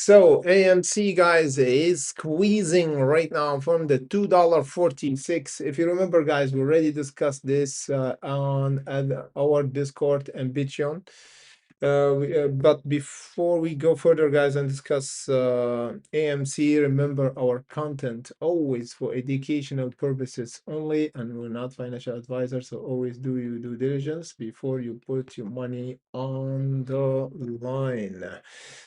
So AMC, guys, is squeezing right now from the $2.46. If you remember, guys, we already discussed this on our Discord and Bitcoin. But before we go further, guys, and discuss AMC, remember our content always for educational purposes only, and we're not financial advisors, so always do your due diligence before you put your money on the line.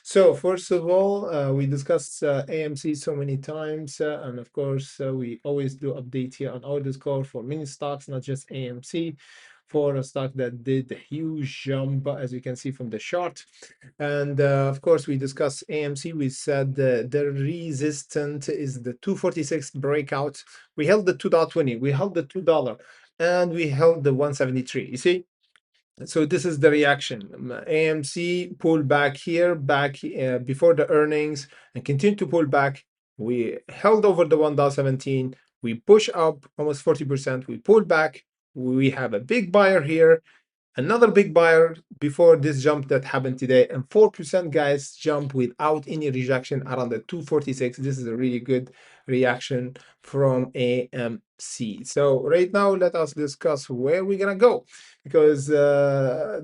So first of all, we discussed AMC so many times, and of course, we always do update here on our Discord for many stocks, not just AMC, for a stock that did a huge jump, as you can see from the chart. And of course, we discussed AMC. We said the resistance is the 246 breakout. We held the 2.20, we held the $2, and we held the 173. You see? So this is the reaction. AMC pulled back here, back before the earnings, and continued to pull back. We held over the $1.17. We push up almost 40%. We pulled back. We have a big buyer here, another big buyer before this jump that happened today, and 4%, guys, jump without any rejection around the 246. This is a really good reaction from AMC. So right now, let us discuss where we're gonna go, because the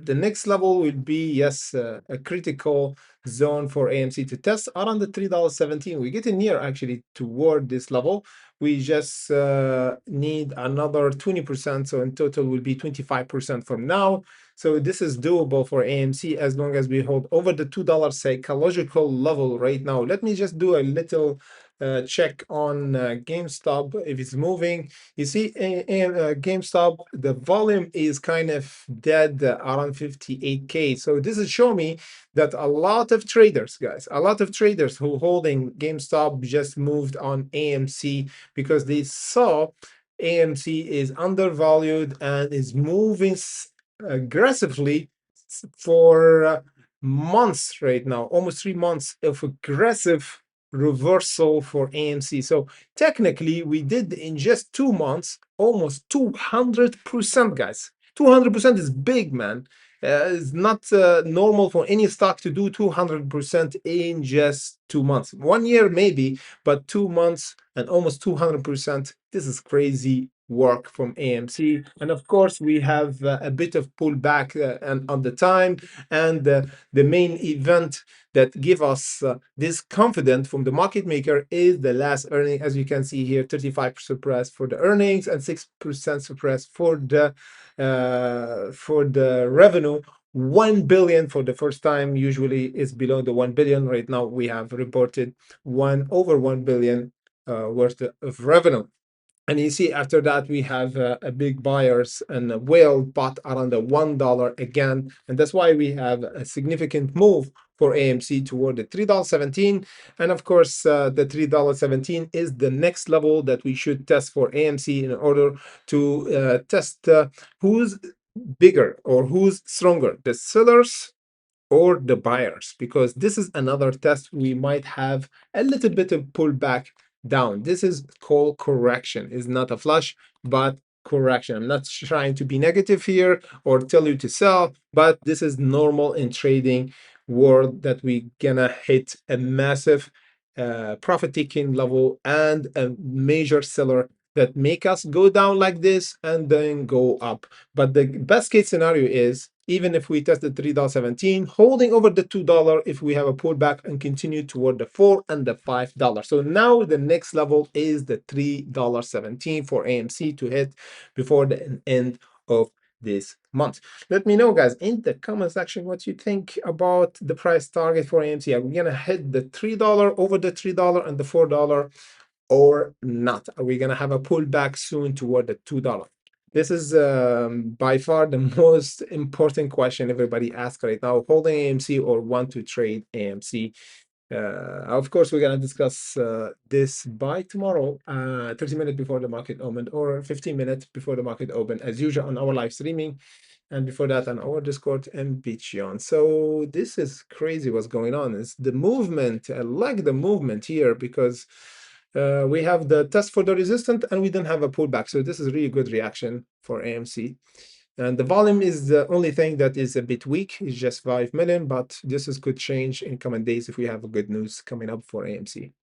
next level will be, yes, a critical zone for AMC to test around the $3.17. We're getting near actually toward this level. We just need another 20%, so in total will be 25% from now. So this is doable for AMC as long as we hold over the $2 psychological level right now. Let me just do a little check on GameStop if it's moving. You see, GameStop, the volume is kind of dead around 58K. So this is showing me that a lot of traders, guys, a lot of traders who holding GameStop just moved on AMC because they saw AMC is undervalued and is moving aggressively for months right now, almost 3 months of aggressive reversal for AMC. So technically, we did in just 2 months almost 200%, guys. 200% is big, man. It's not normal for any stock to do 200% in just 2 months. 1 year maybe, but 2 months and almost 200%. This is crazy work from AMC. And of course, we have a bit of pullback on the time, and the main event that give us this confidence from the market maker is the last earning. As you can see here, 35% suppressed for the earnings and 6% suppressed for the revenue. 1 billion for the first time, usually is below the 1 billion. Right now we have reported over 1 billion worth of revenue. And you see after that we have a big buyers and a whale bought around the $1 again, and that's why we have a significant move for AMC toward the $3.17. And of course, the $3.17 is the next level that we should test for AMC in order to test who's bigger or who's stronger, the sellers or the buyers, because this is another test. We might have a little bit of pullback down. This is called correction. It's not a flush, but correction. I'm not trying to be negative here or tell you to sell, but this is normal in trading world that we gonna hit a massive profit taking level and a major seller that make us go down like this and then go up. But the best case scenario is, even if we test the $3.17, holding over the $2 if we have a pullback and continue toward the $4 and the $5. So now the next level is the $3.17 for AMC to hit before the end of this month. Let me know, guys, in the comment section what you think about the price target for AMC. Are we gonna hit the $3 over the $3 and the $4 or not? Are we gonna have a pullback soon toward the $2? This is by far the most important question everybody asks right now, holding AMC or want to trade AMC. Of course, we're going to discuss this by tomorrow, 30 minutes before the market opened, or 15 minutes before the market opened, as usual on our live streaming, and before that on our Discord and Patreon. So this is crazy what's going on. It's the movement. I like the movement here because we have the test for the resistance and we didn't have a pullback. So this is a really good reaction for AMC. And the volume is the only thing that is a bit weak. It's just 5 million, but could change in coming days if we have a good news coming up for AMC.